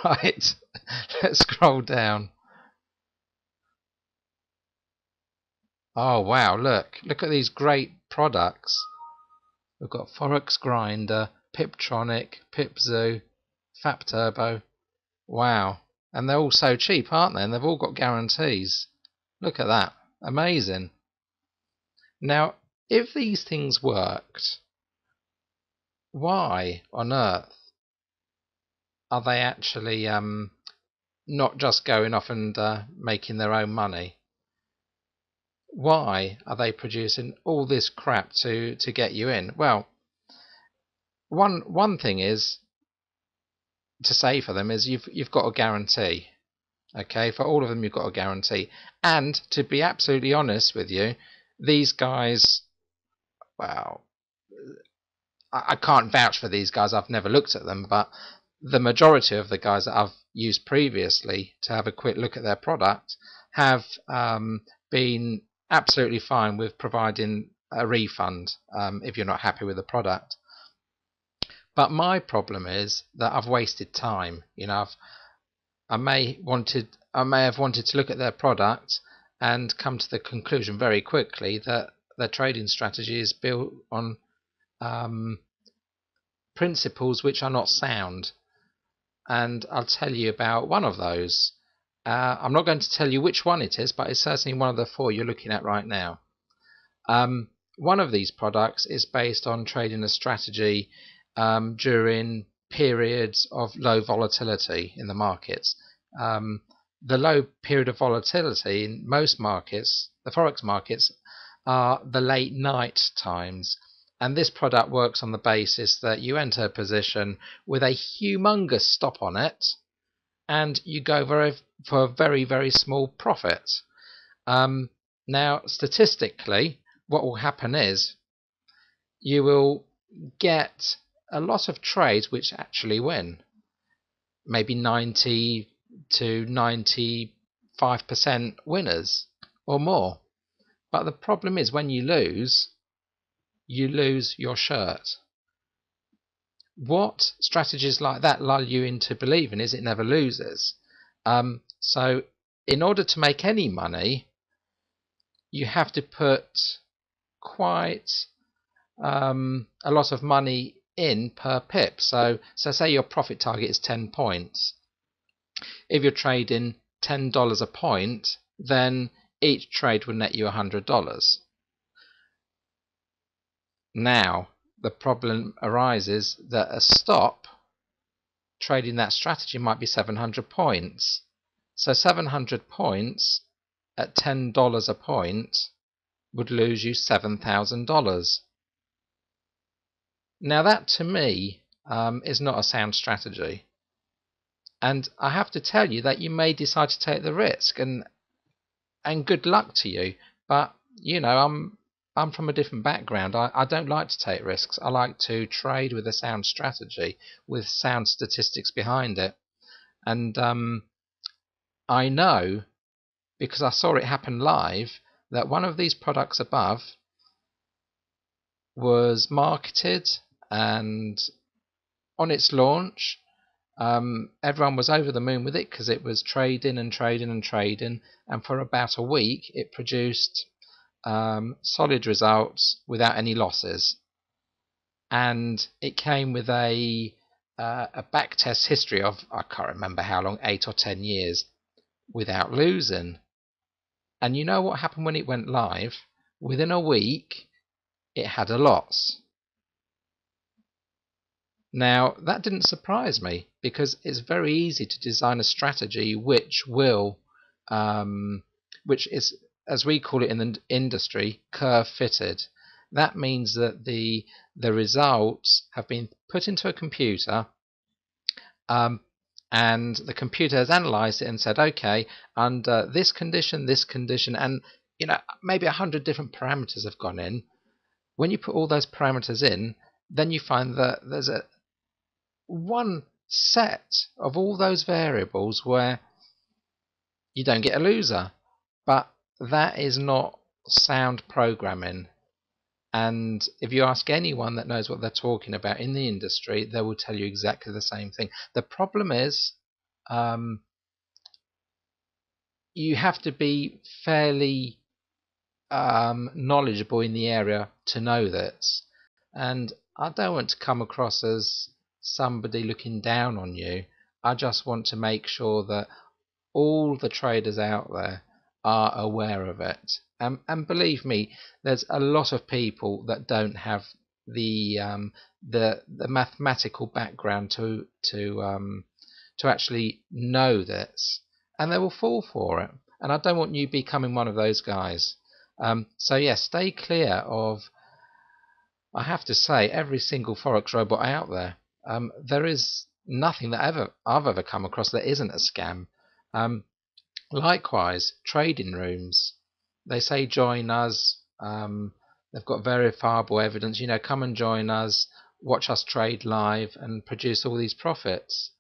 Right, let's scroll down. Oh wow, look at these great products. We've got Forex Grinder, Piptronic, Pipzoo, Fap Turbo. Wow. And they're all so cheap, aren't they? And they've all got guarantees. Look at that. Amazing. Now, if these things worked, why on earth are they actually not just going off and making their own money? Why are they producing all this crap to get you in? Well, one thing is to say for them is you've got a guarantee. Okay, for all of them you've got a guarantee. And to be absolutely honest with you, these guys, well, I can't vouch for these guys. I've never looked at them, but the majority of the guys that I've used previously to have a quick look at their product have been absolutely fine with providing a refund if you're not happy with the product. But my problem is that I've wasted time. You know, I may have wanted to look at their product and come to the conclusion very quickly that their trading strategy is built on principles which are not sound. And I'll tell you about one of those. I'm not going to tell you which one it is, but it's certainly one of the four you're looking at right now. One of these products is based on trading a strategy during periods of low volatility in the markets. The low period of volatility in most markets, the Forex markets, are the late night times. And this product works on the basis that you enter a position with a humongous stop on it, and you go for a very, very small profit. Now, statistically, what will happen is you will get a lot of trades which actually win, maybe 90 to 95% winners or more. But the problem is when you lose your shirt. What strategies like that lull you into believing is it never loses. So in order to make any money, you have to put quite a lot of money in per pip. So say your profit target is 10 points. If you're trading $10 a point, then each trade will net you $100. Now, the problem arises that a stop trading that strategy might be 700 points. So 700 points at $10 a point would lose you $7,000. Now that to me is not a sound strategy. And I have to tell you that you may decide to take the risk, and good luck to you. But you know, I'm from a different background. I don't like to take risks. I like to trade with a sound strategy, with sound statistics behind it. And I know, because I saw it happen live, that one of these products above was marketed, and on its launch, everyone was over the moon with it because it was trading and trading and trading, and for about a week it produced solid results without any losses, and it came with a backtest history of, I can't remember how long, 8 or 10 years without losing. And you know what happened when it went live? Within a week it had a loss. Now that didn't surprise me, because it's very easy to design a strategy which is, as we call it in the industry, curve fitted. That means that the results have been put into a computer, and the computer has analysed it and said, okay, under this condition, and you know, maybe 100 different parameters have gone in. When you put all those parameters in, then you find that there's one set of all those variables where you don't get a loser. But that is not sound programming. And if you ask anyone that knows what they're talking about in the industry, they will tell you exactly the same thing. The problem is um, you have to be fairly knowledgeable in the area to know this. And I don't want to come across as somebody looking down on you. I just want to make sure that all the traders out there are aware of it. And believe me, there's a lot of people that don't have the mathematical background to actually know this, and they will fall for it. And I don't want you becoming one of those guys. So yeah, stay clear of, I have to say, every single Forex robot out there. There is nothing that I've ever come across that isn't a scam. Likewise, trading rooms. They say join us. They've got verifiable evidence. Come and join us, watch us trade live, and produce all these profits.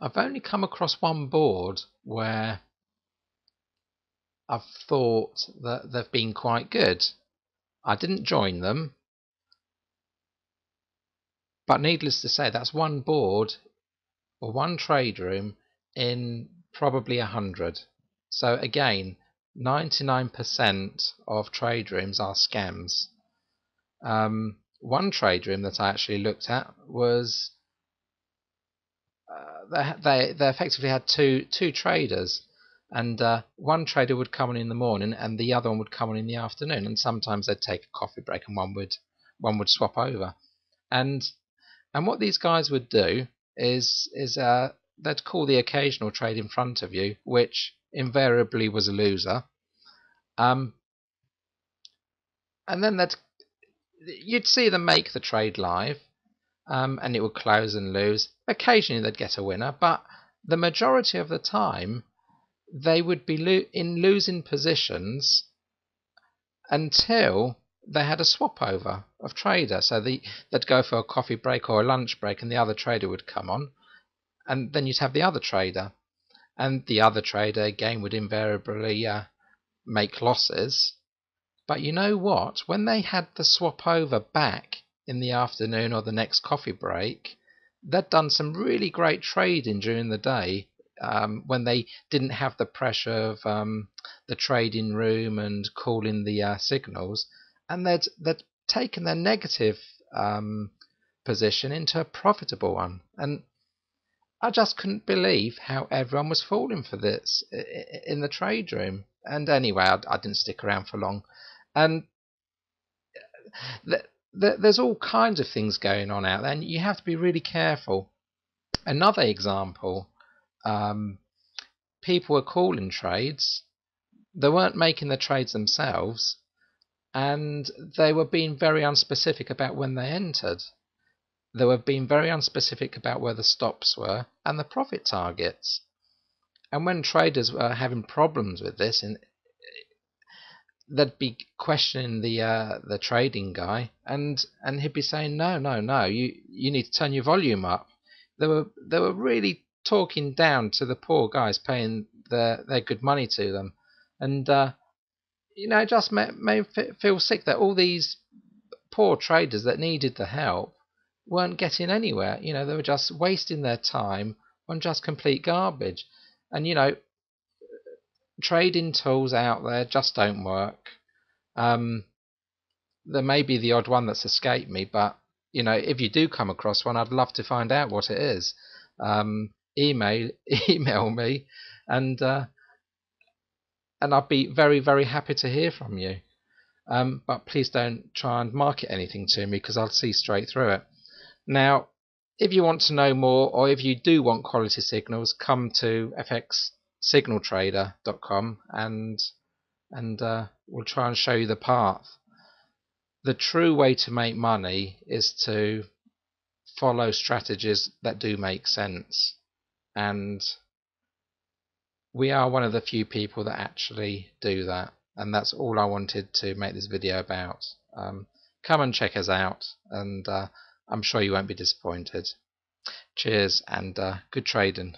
I've only come across one board where I've thought that they've been quite good. I didn't join them, but needless to say, that's one board or one trade room in probably 100. So again, 99% of trade rooms are scams. One trade room that I actually looked at was they effectively had two traders, and one trader would come on in the morning and the other one would come on in the afternoon, and sometimes they'd take a coffee break and one would swap over. And what these guys would do is they'd call the occasional trade in front of you, which invariably was a loser. And then you'd see them make the trade live, and it would close and lose. Occasionally they'd get a winner, but the majority of the time they would be in losing positions until they had a swap over of trader. So they'd go for a coffee break or a lunch break, and the other trader would come on, and then you'd have the other trader, and the other trader again would invariably make losses. But you know what? When they had the swap over back in the afternoon or the next coffee break, they'd done some really great trading during the day, when they didn't have the pressure of the trading room and calling the signals, and they'd taken their negative position into a profitable one. And I just couldn't believe how everyone was falling for this in the trade room. And anyway, I didn't stick around for long. And there's all kinds of things going on out there, and you have to be really careful. Another example, people were calling trades. They weren't making the trades themselves, and they were being very unspecific about when they entered. They were being very unspecific about where the stops were and the profit targets. And when traders were having problems with this, and they'd be questioning the trading guy, and he'd be saying, no, you need to turn your volume up. They were really talking down to the poor guys paying their good money to them, and it just made me feel sick that all these poor traders that needed the help weren't getting anywhere. They were just wasting their time on just complete garbage. And trading tools out there just don't work. There may be the odd one that's escaped me, but if you do come across one, I'd love to find out what it is. Email me, and I'd be very, very happy to hear from you. But please don't try and market anything to me, because I'll see straight through it. Now, if you want to know more, or if you do want quality signals, come to fxsignaltrader.com, and we'll try and show you the path. The true way to make money is to follow strategies that do make sense, and we are one of the few people that actually do that, and that's all I wanted to make this video about. Come and check us out, and I'm sure you won't be disappointed. Cheers, and good trading.